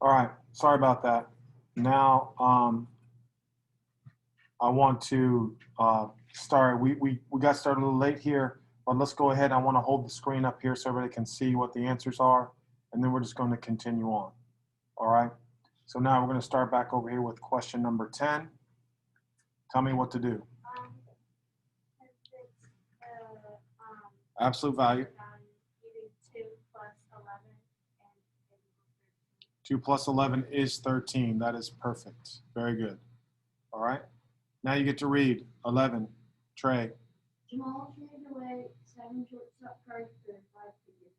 All right, sorry about that. Now, I want to start. We got started a little late here, but let's go ahead. I want to hold the screen up here so everybody can see what the answers are, and then we're just going to continue on. All right, so now we're going to start back over here with question number 10. Tell me what to do. Absolute value. 2 plus 11 is 13. That is perfect. Very good. All right. Now you get to read 11. Trey. Jamal traded away 7 shortstop cards for 5 figures.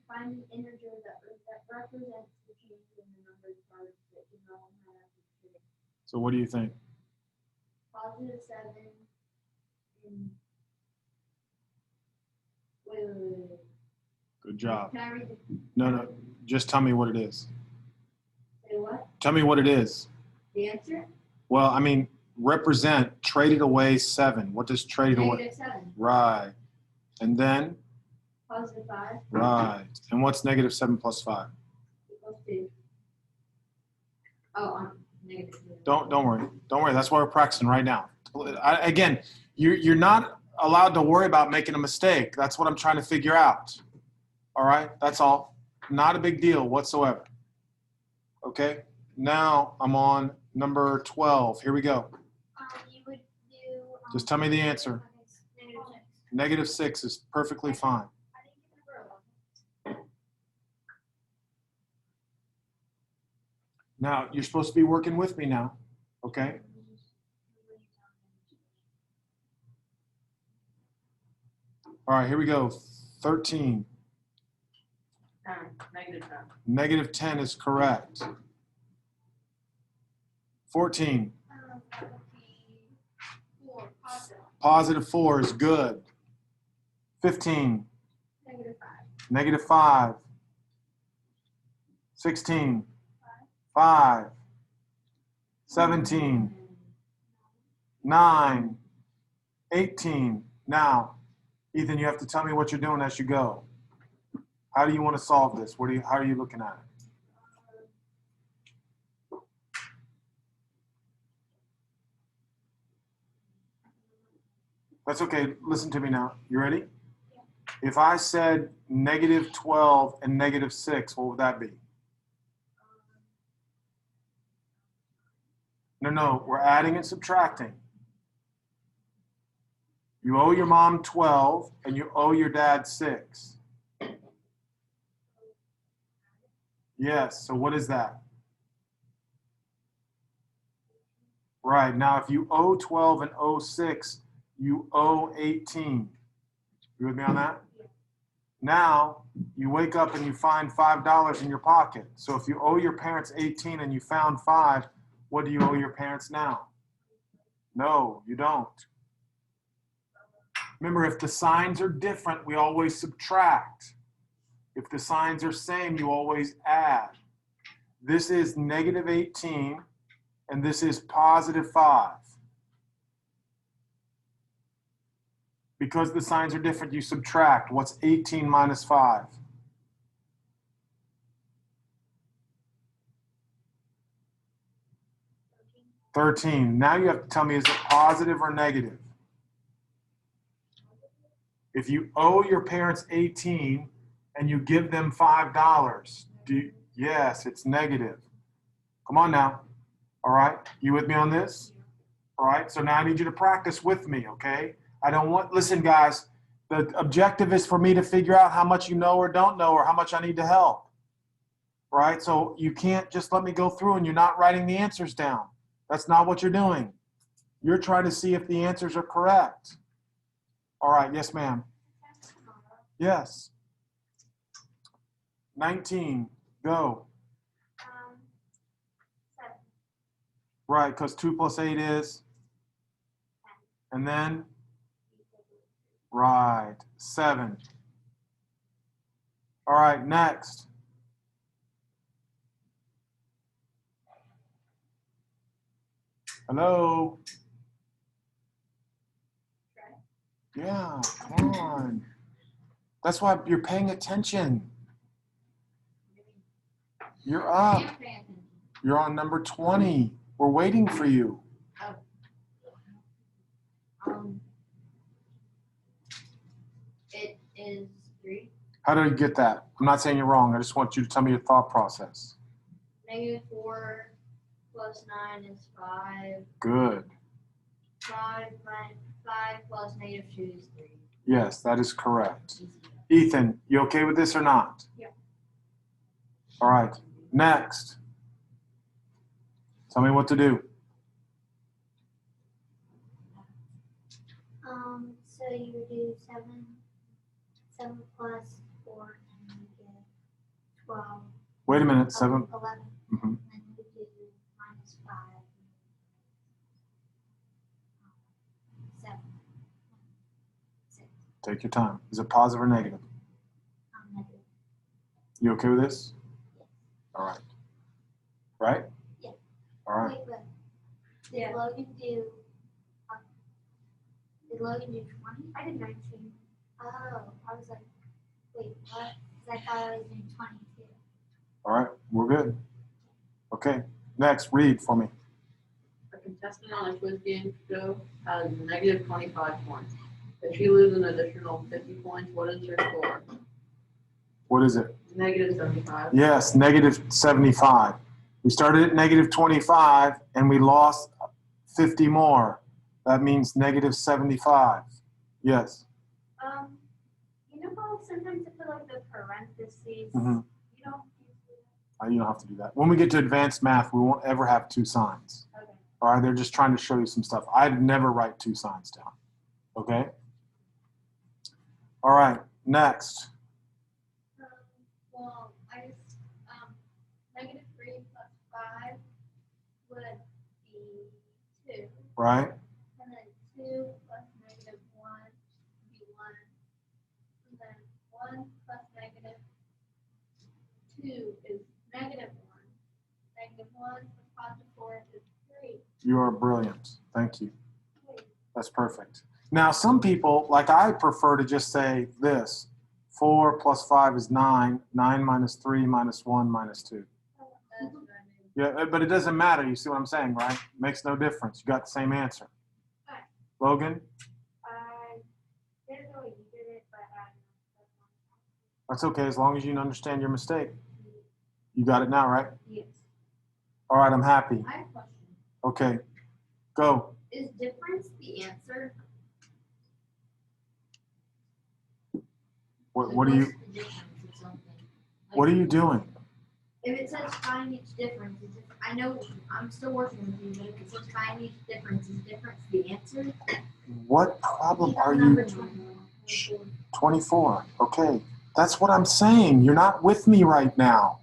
Find an integer that represents the change in the number of cards that Jamal had after trading. So what do you think? Positive 7 and wait. Good job. Can I read the No. Just tell me what it is. say what? Tell me what it is. The answer? Well, I mean, represent traded away 7. What does traded away? -7. Right. And then? Positive 5. Right. And what's negative 7 plus 5? Equals 2. Oh, negative 2. Don't worry. Don't worry. That's why we're practicing right now. Again, you're not allowed to worry about making a mistake. That's what I'm trying to figure out. All right. That's all. Not a big deal whatsoever. Okay. Now I'm on number 12. Here we go. You would do. Just tell me the answer. Negative 6. -6 is perfectly fine. I didn't get the number 11. Now, you're supposed to be working with me now, okay? All right, here we go. 13. Negative 10. -10 is correct. 14. That would be 4. Positive 4 is good. 15. Negative 5. -5. 16. 5. 17. 9. 18. Now, Ethan, you have to tell me what you're doing as you go. How do you want to solve this? How are you looking at it? That's okay. Listen to me now. You ready? If I said negative 12 and negative 6, what would that be? No, we're adding and subtracting. You owe your mom 12 and you owe your dad 6. Yes, so what is that? Right, now if you owe 12 and owe 6, you owe 18. You with me on that? Now, you wake up and you find $5 in your pocket. So if you owe your parents 18 and you found 5, what do you owe your parents now? No, you don't. Remember, if the signs are different, we always subtract. If the signs are same, you always add. This is negative 18, and this is positive 5. Because the signs are different, you subtract. What's 18 minus 5? $13. Now you have to tell me, is it positive or negative? If you owe your parents 18 and you give them $5, yes, it's negative. Come on now. All right, you with me on this? All right, so now I need you to practice with me, okay? Listen guys, the objective is for me to figure out how much you know or don't know or how much I need to help. Right, so you can't just let me go through and you're not writing the answers down. That's not what you're doing. You're trying to see if the answers are correct. All right, yes ma'am. Yes. 19, go. 7. Right, because 2 plus 8 is? And then? Right, 7. All right, next. Hello? Yeah, come on. That's why you're paying attention. You're up. Can't pay attention. You're on number 20. We're waiting for you. It is 3. How did you get that? I'm not saying you're wrong. I just want you to tell me your thought process. -4 plus 9 is 5. Good. 5 plus -2 is 3. Yes, that is correct. Ethan, you okay with this or not? Yeah. All right. Next. Tell me what to do. So you do 7 plus 4, and you get 12. Wait a minute. 7. 11. Mhm. And then you do minus 5. 7. 6. Take your time. Is it positive or negative? Negative. You okay with this? Yes. All right. Right? Yeah. All right. Wait. Did Logan do? Did Logan do 20? I did 19. Oh, I was like, wait, what? Because I thought I was doing 22. All right. We're good. Okay. Next, read for me. A contestant on a quiz game show has negative 25 points. If she loses an additional 50 points, what is her score? What is it? Negative 75. Yes, negative 75. We started at negative 25 and we lost 50 more. That means negative 75. Yes. You know how sometimes I feel like the parentheses, Mm-hmm. you don't use that? You don't have to do that. When we get to advanced math, we won't ever have 2 signs. Okay. All right, they're just trying to show you some stuff. I'd never write 2 signs down. Okay? All right, next. Well, I guess -3 plus 5 would be 2. Right? And then 2 plus -1 would be 1. And then 1 plus -2 is -1. -1 plus +4 is 3. You are brilliant. Thank you. That's perfect. Now, some people, like I prefer to just say this. 4 plus 5 is 9. 9 minus 3 minus 1 minus 2. That's what I mean. Yeah, but it doesn't matter. You see what I'm saying, right? Makes no difference. You got the same answer. Right. Logan? I didn't know you did it, but That's okay as long as you understand your mistake. You got it now, right? yes. All right, I'm happy. I have a question. Okay, go. Is difference the answer? What are you doing? If it says find each difference, is it, I know I'm still working with you, but if it says find each difference, is difference the answer? What problem are Number you? 24. 24. Okay, that's what I'm saying. You're not with me right now.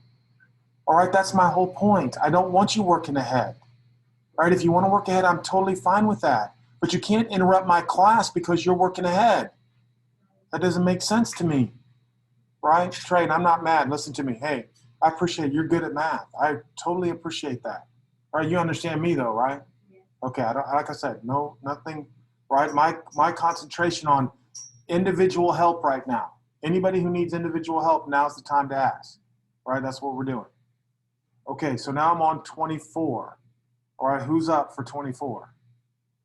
All right, that's my whole point. I don't want you working ahead. All right, if you want to work ahead, I'm totally fine with that. But you can't interrupt my class because you're working ahead. That doesn't make sense to me. Right? Trey, and I'm not mad. Listen to me. Hey, I appreciate you're good at math. I totally appreciate that. All right, you understand me though, right? Yeah. Okay, I don't, like I said, no, nothing, right? My concentration on individual help right now. Anybody who needs individual help, now's the time to ask. All right, that's what we're doing. Okay, so now I'm on 24. All right, who's up for 24?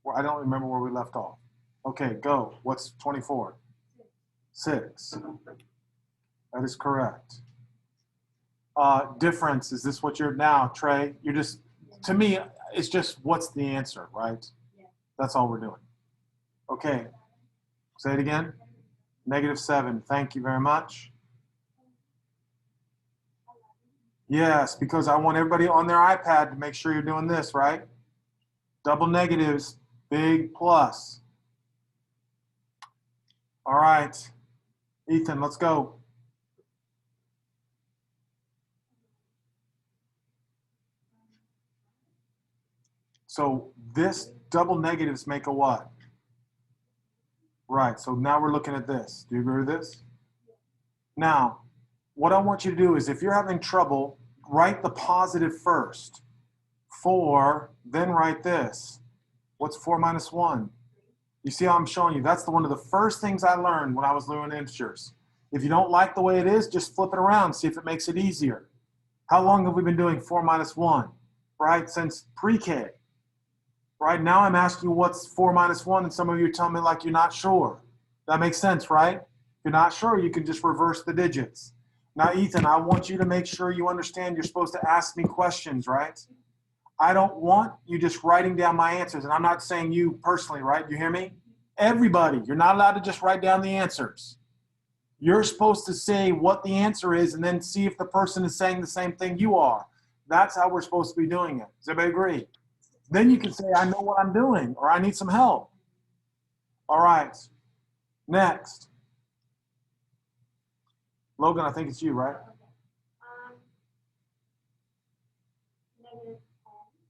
Well, I don't remember where we left off. Okay, go. What's 24? 6. That is correct. Difference, is this what you're now, Trey? You're just, to me, it's just what's the answer, right? Yeah. That's all we're doing. Okay, say it again. -7, thank you very much. Yes, because I want everybody on their iPad to make sure you're doing this, right? Double negatives, big plus. All right, Ethan, let's go. So this double negatives make a what? Right, so now we're looking at this. Do you agree with this? Now, what I want you to do is if you're having trouble, write the positive first. 4, then write this. What's 4 minus 1? You see how I'm showing you? That's one of the first things I learned when I was learning integers. If you don't like the way it is, just flip it around, see if it makes it easier. How long have we been doing 4 minus 1? Right? Since pre-K. Right? Now I'm asking you what's 4 minus 1, and some of you tell me like you're not sure. That makes sense, right? If you're not sure, you can just reverse the digits. Now, Ethan, I want you to make sure you understand you're supposed to ask me questions, right? I don't want you just writing down my answers, and I'm not saying you personally, right? You hear me? Everybody, you're not allowed to just write down the answers. You're supposed to say what the answer is and then see if the person is saying the same thing you are. That's how we're supposed to be doing it. Does everybody agree? Then you can say, I know what I'm doing, or I need some help. All right. Next. Logan, I think it's you, right? -10.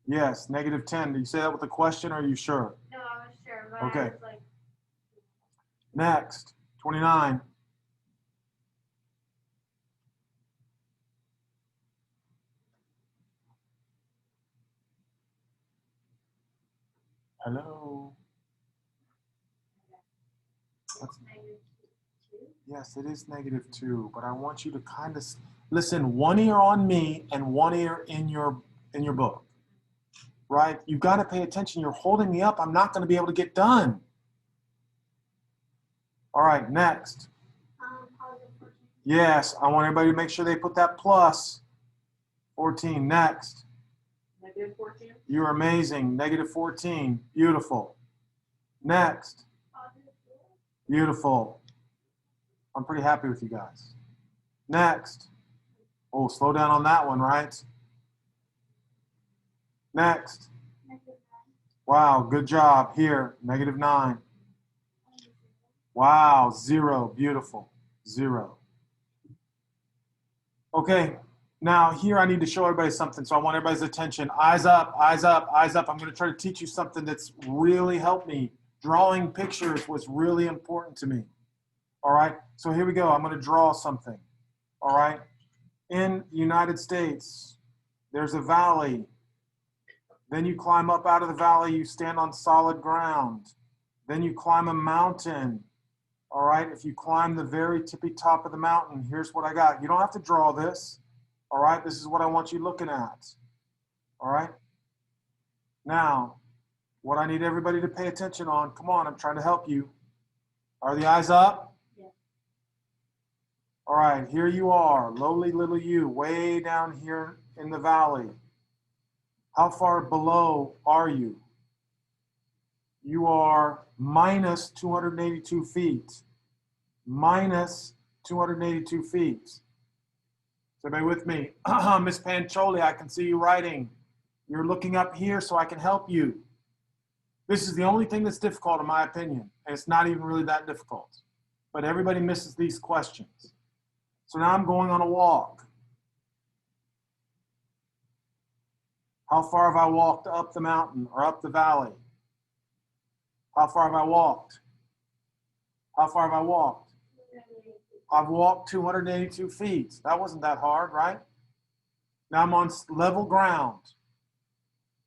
Yes, -10. Did you say that with a question, or are you sure? No, I was sure, but Okay. I was like, Next. 29. Hello. What's- -2. Yes, it is -2, but I want you to kind of listen, one ear on me and one ear in your book. Right? You've got to pay attention. You're holding me up. I'm not going to be able to get done. All right, next. +14. Yes, I want everybody to make sure they put that plus 14. Next. -14. You're amazing. -14. Beautiful. Next. +4. Beautiful. I'm pretty happy with you guys. Next. Oh, slow down on that one, right? Next. -9. Wow, good job. Here, -9. Wow, 0. Beautiful. 0. Okay, now here I need to show everybody something, so I want everybody's attention. Eyes up, eyes up, eyes up. I'm going to try to teach you something that's really helped me. Drawing pictures was really important to me. All right, so here we go. I'm going to draw something. All right, in the United States, there's a valley. Then you climb up out of the valley, you stand on solid ground. Then you climb a mountain. All right, if you climb the very tippy top of the mountain, here's what I got. You don't have to draw this. All right, this is what I want you looking at. All right, now, what I need everybody to pay attention on, come on, I'm trying to help you. Are the eyes up? Yeah. All right, here you are, lowly little you, way down here in the valley. How far below are you? You are minus 282 feet. Minus 282 feet. Is everybody with me? Miss Pancholi, I can see you writing. You're looking up here so I can help you. This is the only thing that's difficult in my opinion. And it's not even really that difficult. But everybody misses these questions. So now I'm going on a walk. How far have I walked up the mountain or up the valley? How far have I walked? How far have I walked? I've walked 282 feet. That wasn't that hard, right? Now I'm on level ground,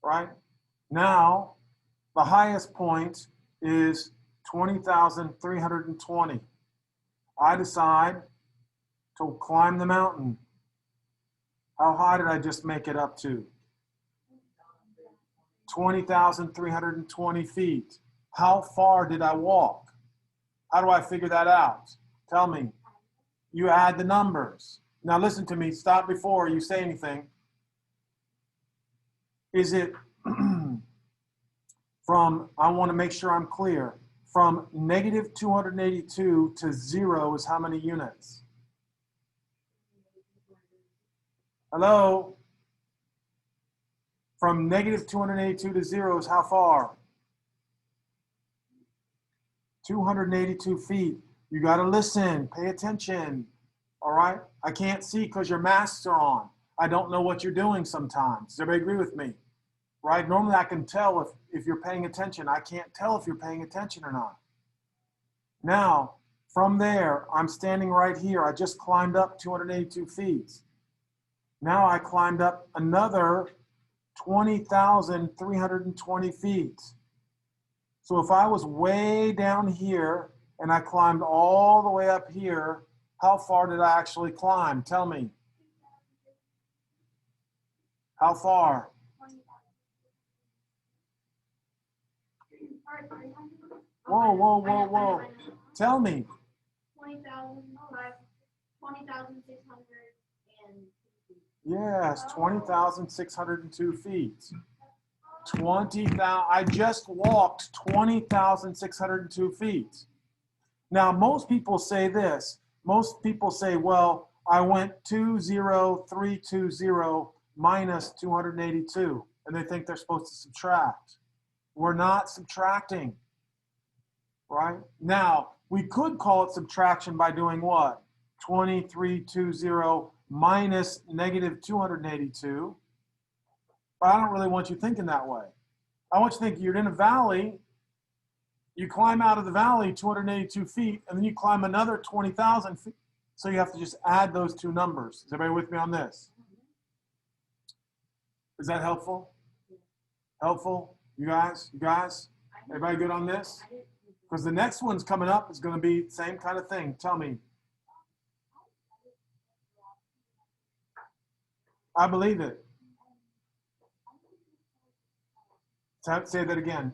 right? Now, the highest point is 20,320. I decide to climb the mountain. How high did I just make it up to? 20,320 feet. How far did I walk? How do I figure that out? Tell me. You add the numbers. Now listen to me. Stop before you say anything. Is it from, I want to make sure I'm clear, from negative 282 to 0 is how many units? Hello? From negative 282 to 0 is how far? 282 feet. You got to listen, pay attention. All right? I can't see because your masks are on. I don't know what you're doing sometimes. Does everybody agree with me? Right? Normally I can tell if you're paying attention. I can't tell if you're paying attention or not. Now, from there, I'm standing right here. I just climbed up 282 feet. Now I climbed up another 20,320 feet. So if I was way down here and I climbed all the way up here, how far did I actually climb? Tell me. How far? 20,000. Or 300. Whoa, whoa, whoa, whoa. Tell me. 20,600 and Yes, 20,602 feet. 20,000. I just walked 20,602 feet. Now, most people say this. Most people say, well, I went 20320 minus 282, and they think they're supposed to subtract. We're not subtracting, right? Now, we could call it subtraction by doing what? 2320 minus negative 282. But I don't really want you thinking that way. I want you to think you're in a valley. You climb out of the valley 282 feet, and then you climb another 20,000 feet. So you have to just add those two numbers. Is everybody with me on this? Is that helpful? Helpful? You guys? You guys? Everybody good on this? Because the next one's coming up is going to be the same kind of thing. Tell me. I believe it. Say that again.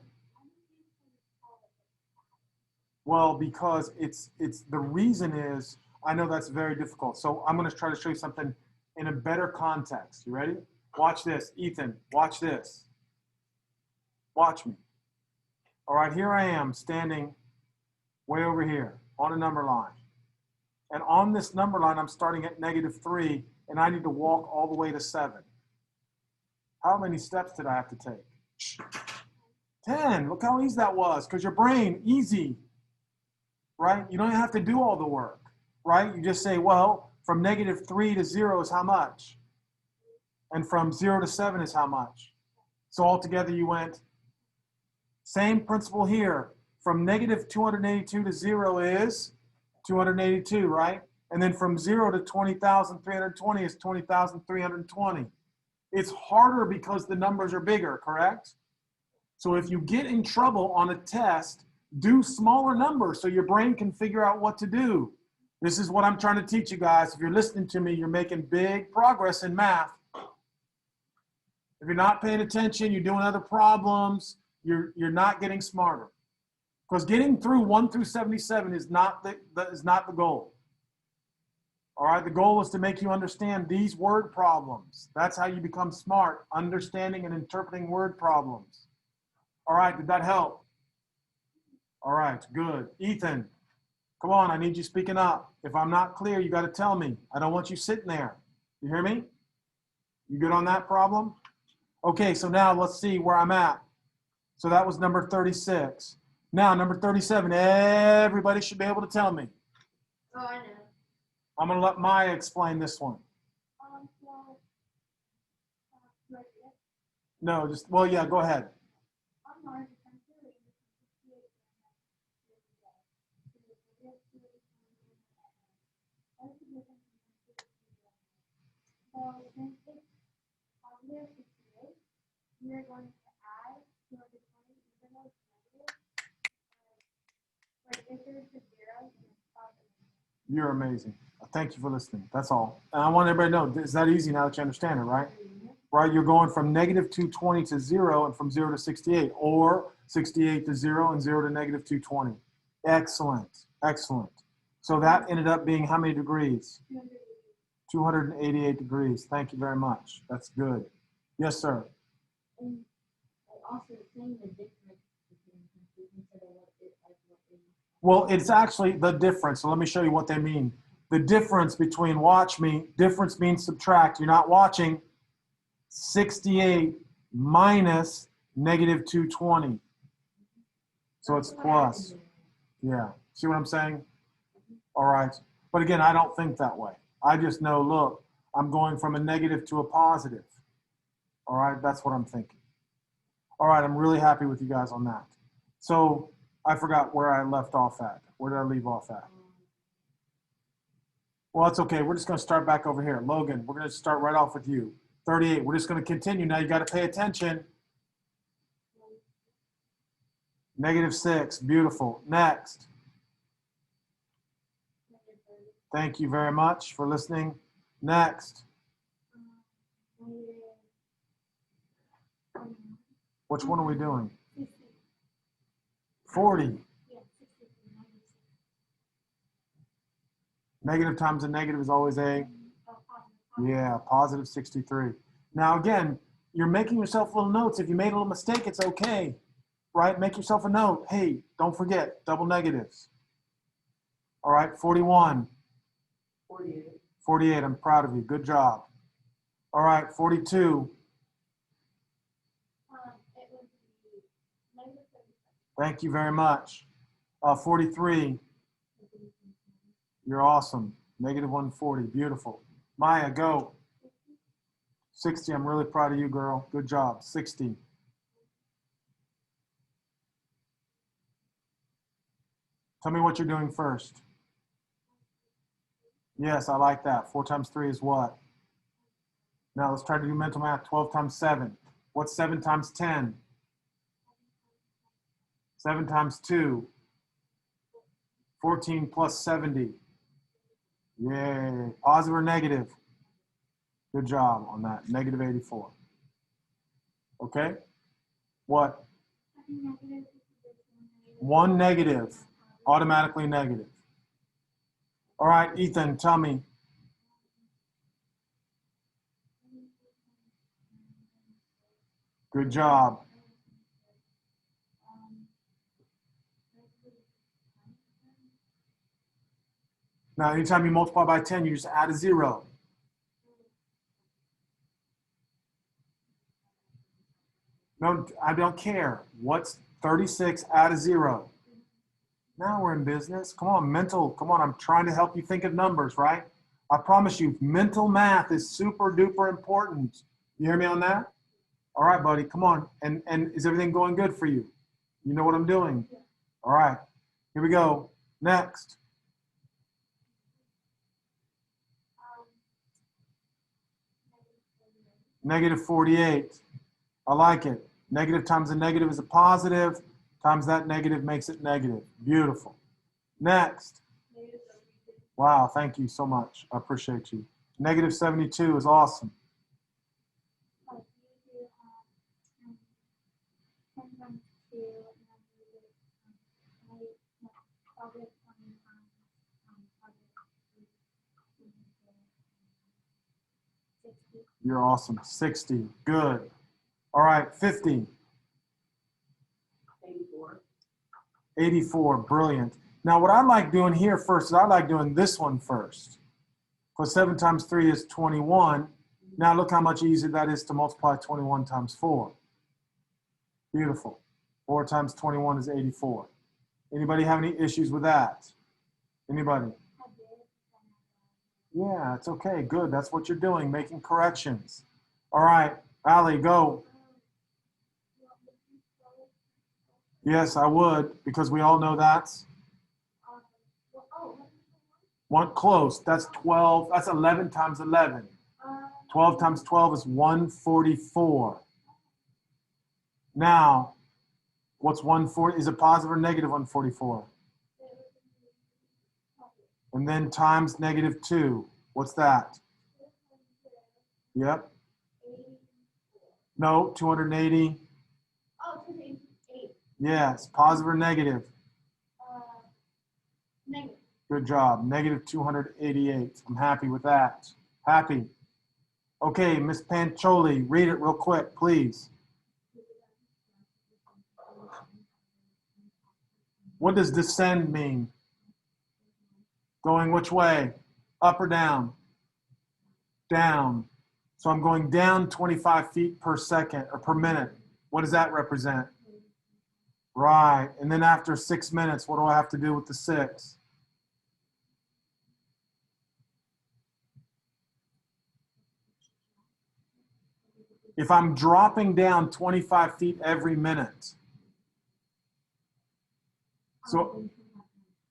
Well, because it's the reason is, I know that's very difficult. So I'm going to try to show you something in a better context. You ready? Watch this. Ethan, watch this. Watch me. All right, here I am standing way over here on a number line. And on this number line, I'm starting at -3, and I need to walk all the way to 7. How many steps did I have to take? 10. Look how easy that was, because your brain, easy, right? You don't have to do all the work, right? You just say, well, from -3 to 0 is how much? And from 0 to 7 is how much? So altogether you went, same principle here. From -282 to 0 is 282, right? And then from 0 to 20,320 is 20,320. It's harder because the numbers are bigger, correct? So if you get in trouble on a test, do smaller numbers so your brain can figure out what to do. This is what I'm trying to teach you guys. If you're listening to me, you're making big progress in math. If you're not paying attention, you're doing other problems, you're not getting smarter. Because getting through 1 through 77 is not the goal. All right, the goal is to make you understand these word problems. That's how you become smart, understanding and interpreting word problems. All right, did that help? All right, good. Ethan, come on, I need you speaking up. If I'm not clear, you got to tell me. I don't want you sitting there. You hear me? You good on that problem? Okay, so now let's see where I'm at. So that was number 36. Now, number 37, everybody should be able to tell me. Oh, I know. I'm going to let Maya explain this one. Well, right there. No, just, well, yeah, go ahead. On Mars, it's actually what's the difference so since it's positive 68, we're going to add 220 even though it's negative. Like if there's a 0, then it's positive. You're amazing. Thank you for listening. That's all. And I want everybody to know, is that easy now that you understand it, right? Right, you're going from -220 to 0 and from 0 to 68, or 68 to 0 and 0 to -220. Excellent, excellent. So that ended up being how many degrees? 288 degrees. Thank you very much. That's good. Yes, sir. And also saying the difference between countries instead of what it like what they. Well, it's actually the difference. So let me show you what they mean. The difference between, watch me, difference means subtract. You're not watching. 68 minus -220. So it's plus. Yeah. See what I'm saying? All right. But again, I don't think that way. I just know, look, I'm going from a negative to a positive. All right. That's what I'm thinking. All right. I'm really happy with you guys on that. So I forgot where I left off at. Where did I leave off at? Well, it's okay. We're just going to start back over here. Logan, we're going to start right off with you. 38. We're just going to continue. Now you got to pay attention. -6. Beautiful. Next. Thank you very much for listening. Next. Which one are we doing? 60. 40. Yeah, 63. Negative times a negative is always a, Oh, positive. yeah, positive 63. Now again, you're making yourself little notes. If you made a little mistake, it's okay, right? Make yourself a note. Hey, don't forget, double negatives. All right, 41. 48. 48, I'm proud of you. Good job. All right, 42. It would be negative 37. Thank you very much. 43. You're awesome. Negative 140. Beautiful. Maya, go. 60. I'm really proud of you, girl. Good job. 60. Tell me what you're doing first. Yes, I like that. 4 times 3 is what? Now let's try to do mental math. 12 times 7. What's 7 times 10? 7 times 2. 14 plus 70. Yay. Positive or negative? Good job on that. Negative 84. Okay? What? I think negative is One negative. Automatically negative. All right, Ethan, tell me. Good job. Now, anytime you multiply by 10, you just add a 0. No, I don't care. What's 36? Add a 0. Now we're in business. Come on, mental. Come on, I'm trying to help you think of numbers, right? I promise you, mental math is super duper important. You hear me on that? All right, buddy, come on. And is everything going good for you? You know what I'm doing? All right, here we go. Next. Negative 48. I like it. Negative times a negative is a positive. Times that negative makes it negative. Beautiful. Next. Negative 72. Wow, thank you so much. I appreciate you. Negative 72 is awesome. you do 10 times 2, and then you do positive 20 times positive 60. You're awesome. 60. Good. All right, 50. 84. 84. Brilliant. Now, what I like doing here first is I like doing this one first. Because 7 times 3 is 21. Now look how much easier that is to multiply 21 times 4. Beautiful. 4 times 21 is 84. Anybody have any issues with that? Anybody? I did. Yeah, it's okay. Good. That's what you're doing, making corrections. All right, Allie, go. Yes, I would, because we all know that's one close. That's 12. That's 11 times 11. 12 times 12 is 144. Now, what's 140? Is it positive or negative 144? And then times negative 2. What's that? Yep. No, 280. Oh, 288. Yes, positive or negative? Negative. Good job. Negative 288. I'm happy with that. Happy. Okay, Miss Pancholi, read it real quick, please. What does descend mean? Going which way? Up or down? Down. So I'm going down 25 feet per second or per minute. What does that represent? Right. And then after 6 minutes, what do I have to do with the 6? If I'm dropping down 25 feet every minute. So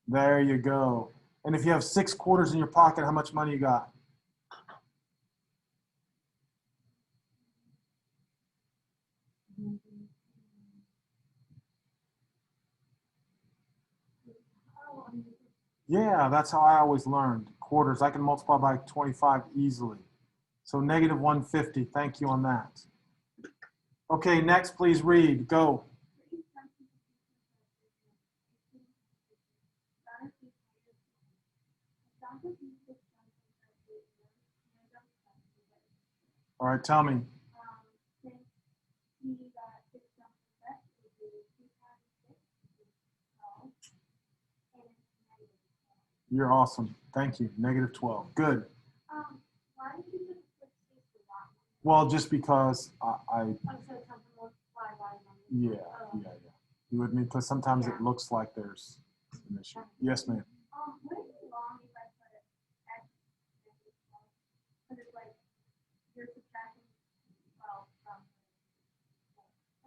there you go. And if you have 6 quarters in your pocket, how much money you got? Yeah, that's how I always learned. Quarters, I can multiply by 25 easily. So negative 150, thank you on that. Okay, next, please read. Go. All right, tell me. You're awesome. Thank you. -12. Good. Why did you just put C for that? Well, just because I Oh, so it's something more why yeah. You with me? Because sometimes it looks like there's an issue. Yes, ma'am. Would it be wrong if I put it X negative 12? Because it's like you're subtracting 12 from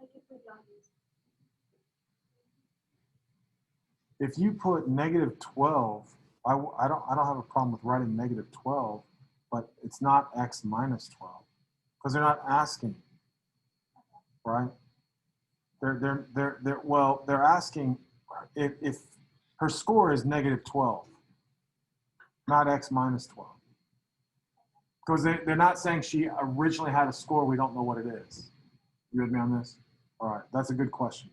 like if we don't use If you put -12, I don't have a problem with writing -12, but it's not X minus 12 because they're not asking, right? They're asking if her score is -12, not X minus 12. Because they're not saying she originally had a score, we don't know what it is. You with me on this? All right, that's a good question.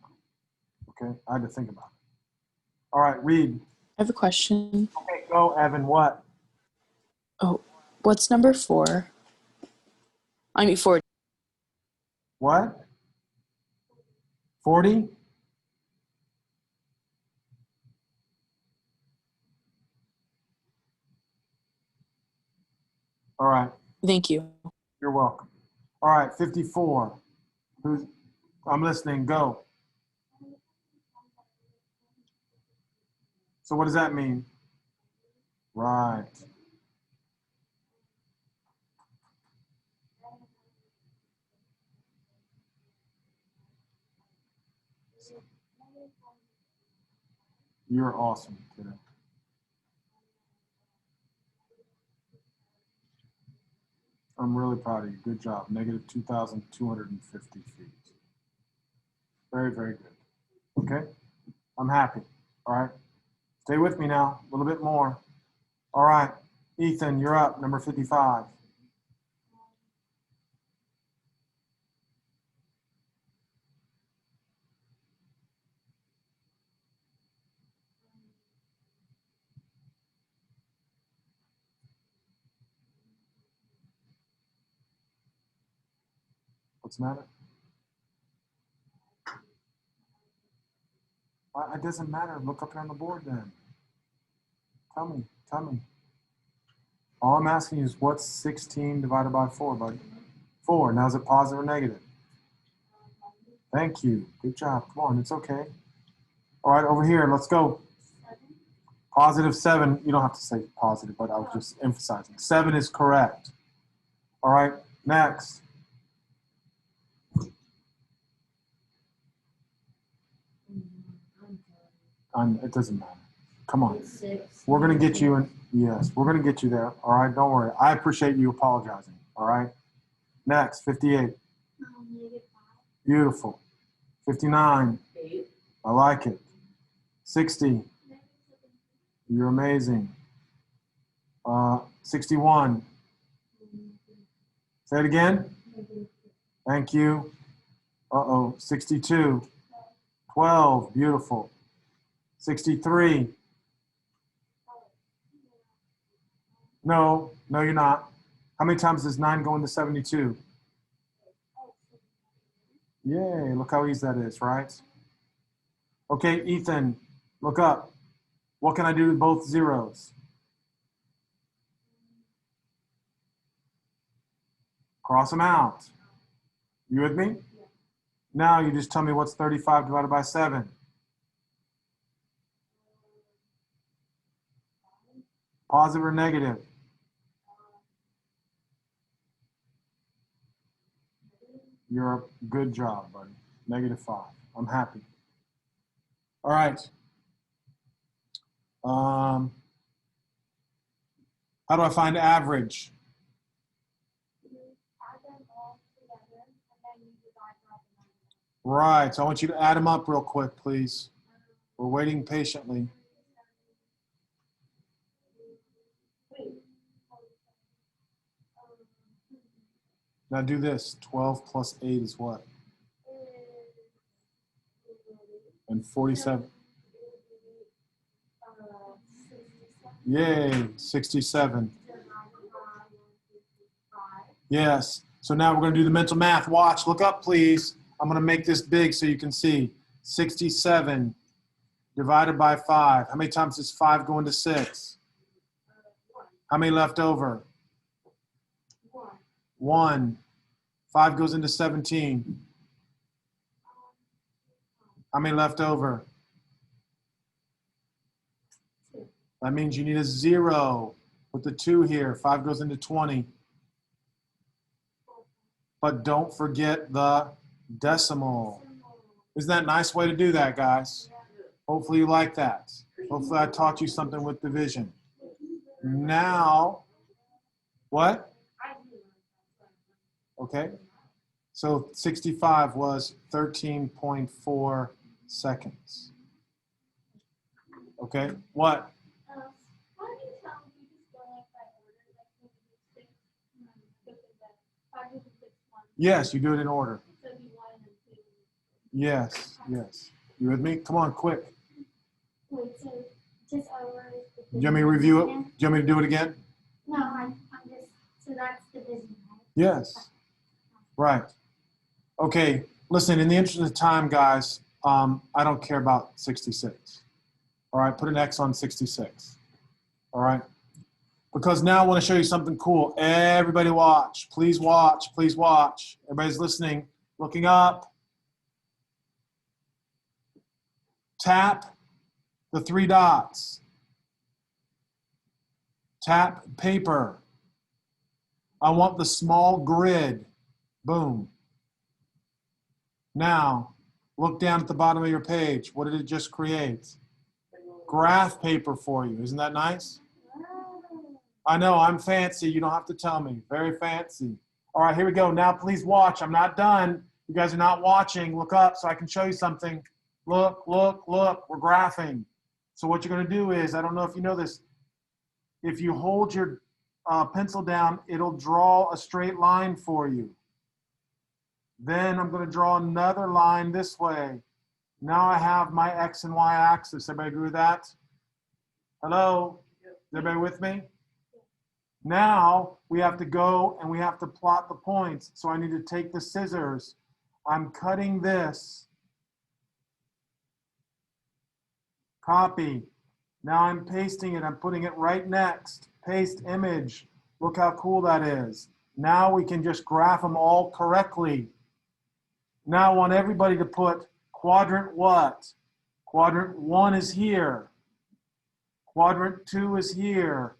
Okay, I had to think about it. All right, read. I have a question. Okay, go, Evan. What? Oh, what's number 4? I mean 40. What? 40? All right, Thank you. you're welcome. All right, 54. Who's? I'm listening. Go. So what does that mean? Right. You're awesome, kiddo. I'm really proud of you. Good job. -2,250 feet. Very, very good. Okay? I'm happy. All right? Stay with me now. A little bit more. All right. Ethan, you're up. Number 55. What's the matter? It doesn't matter. Look up here on the board then. Tell me. Tell me. All I'm asking you is what's 16 divided by 4, buddy? 4. Now is it positive or negative? Thank you. Good job. Come on. It's okay. All right, over here. Let's go. +7. You don't have to say positive, but I was just emphasizing. 7 is correct. All right, next. It doesn't matter. Come on. We're going to get you in. Yes, we're going to get you there. All right, don't worry. I appreciate you apologizing. All right. Next, 58. Beautiful. 59. 8. I like it. 60. You're amazing. 61. Say it again. Thank you. 62. 12. Beautiful. 63. No, you're not. How many times does 9 go into 72? Yay, look how easy that is, right? Okay, Ethan, look up. What can I do with both zeros? Cross them out. You with me? Now you just tell me what's 35 divided by 7. Positive or negative? You're a good job, buddy. -5. I'm happy. All right. How do I find average? Right. So I want you to add them up real quick, please. We're waiting patiently. Now do this. 12 plus 8 is what? and 47. It would be, 67. Yay, 67. Divided by 155. Yes. So now we're going to do the mental math. Watch, look up, please. I'm going to make this big so you can see. 67 divided by 5. How many times does 5 go into 6? How many left over? 1. 5 goes into 17. How many left over? 2. That means you need a 0. Put the 2 here. 5 goes into 20. But don't forget the decimal. Isn't that a nice way to do that, guys? Hopefully you like that. Hopefully I taught you something with division. Now, what? Okay. So 65 was 13.4 seconds. Okay. What? Why don't you tell me you just go like by order, like maybe do 6, and then go to the 5 to 6 1. Yes, you do it in order. So it'd be 1 and then 2. Yes, yes. You with me? Come on, quick. Wait, so just over. Do you want me to review it? Do you want me to do it again? No, I'm just, so that's division, right? Yes. Right. Okay. Listen, in the interest of time, guys, I don't care about 66. All right. Put an X on 66. All right. Because now I want to show you something cool. Everybody watch. Please watch. Please watch. Everybody's listening. Looking up. Tap the 3 dots. Tap paper. I want the small grid. Boom. Now, look down at the bottom of your page. What did it just create? Graph paper for you. Isn't that nice? I know, I'm fancy. You don't have to tell me. Very fancy. All right, here we go. Now, please watch. I'm not done. You guys are not watching. Look up so I can show you something. Look, look, look. We're graphing. So what you're going to do is, I don't know if you know this, if you hold your pencil down, it'll draw a straight line for you. Then I'm going to draw another line this way. Now I have my X and Y axis. Everybody agree with that? Hello? Is everybody with me? Now we have to go and we have to plot the points. So I need to take the scissors. I'm cutting this. Copy. Now I'm pasting it. I'm putting it right next. Paste image. Look how cool that is. Now we can just graph them all correctly. Now I want everybody to put quadrant what? Quadrant 1 is here. Quadrant 2 is here.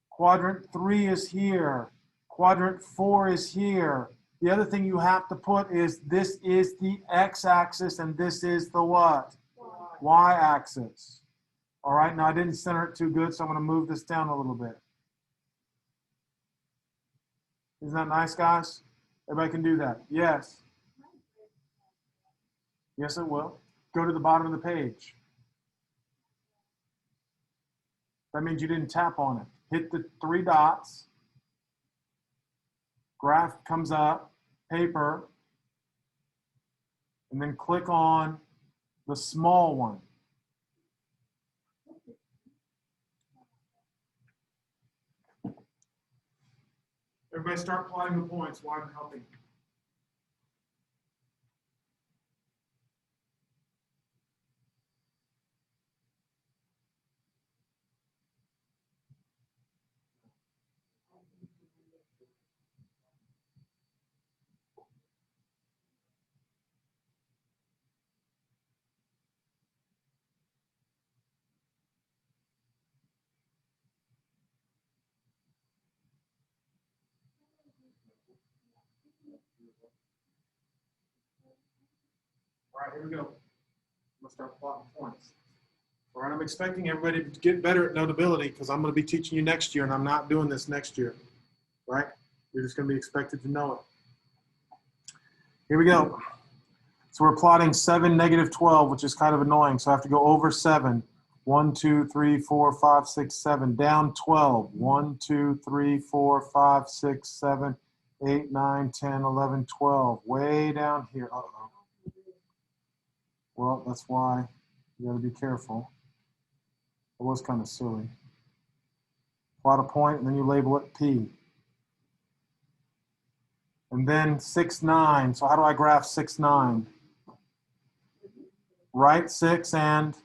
Quadrant 3 is here. Quadrant 4 is here. The other thing you have to put is this is the x-axis and this is the what? Y-axis. All right, now I didn't center it too good, so I'm going to move this down a little bit. Isn't that nice, guys? Everybody can do that. Yes. Yes, it will. Go to the bottom of the page. That means you didn't tap on it. Hit the 3 dots. Graph comes up, paper, and then click on the small one. Everybody start plotting the points while I'm helping. All right, here we go. I'm gonna start plotting points. All right, I'm expecting everybody to get better at notability because I'm gonna be teaching you next year and I'm not doing this next year, right? You're just gonna be expected to know it. Here we go. So we're plotting 7, -12, which is kind of annoying. So I have to go over 7. 1, 2, 3, 4, 5, 6, 7. Down 12. 1, 2, 3, 4, 5, 6, 7, 8, 9, 10, 11, 12. Way down here. Uh-oh. Well, that's why You gotta be careful. It was kind of silly. Plot a point and then you label it P. And then 6, 9. So how do I graph 6, 9? Right 6 and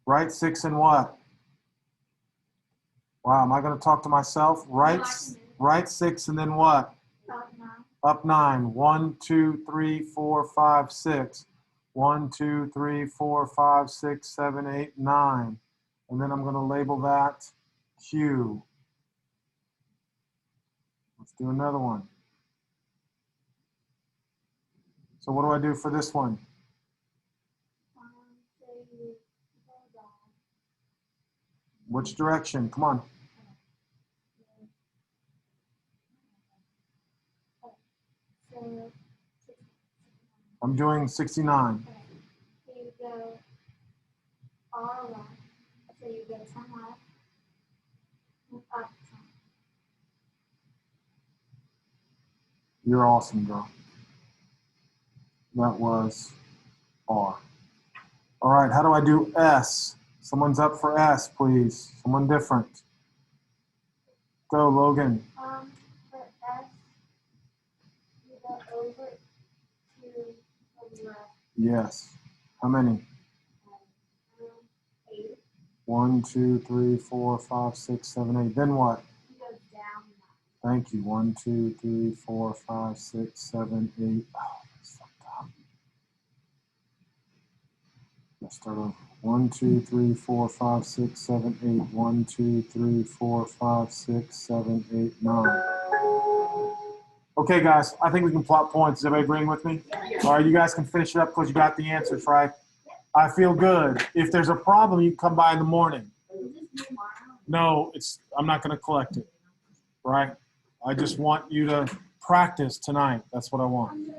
right 6 and what? Wow, am I going to talk to myself? Right 6 and then what? Up 9. 1, 2, 3, 4, 5, 6. 1, 2, 3, 4, 5, 6, 7, 8, 9. And then I'm going to label that Q. Let's do another one. So what do I do for this one? Which direction? Come on. I'm doing 69. So you go all left. So you go 10 left, move up 10. You're awesome, girl. That was R. All right, how do I do S? Someone's up for S, please. Someone different. Go, Logan. For S, you go over to the left. Yes. How many? 8. 1, 2, 3, 4, 5, 6, 7, 8. Then what? You go down 9. Thank you. 1, 2, 3, 4, 5, 6, 7, 8. Oh, that's so dumb. Let's start over. 1, 2, 3, 4, 5, 6, 7, 8. 1, 2, 3, 4, 5, 6, 7, 8, 9. Okay, guys, I think we can plot points. Is everybody agreeing with me? All right, you guys can finish it up because you got the answers, right? I feel good. If there's a problem, you can come by in the morning. No, I'm not going to collect it, right? I just want you to practice tonight. That's what I want.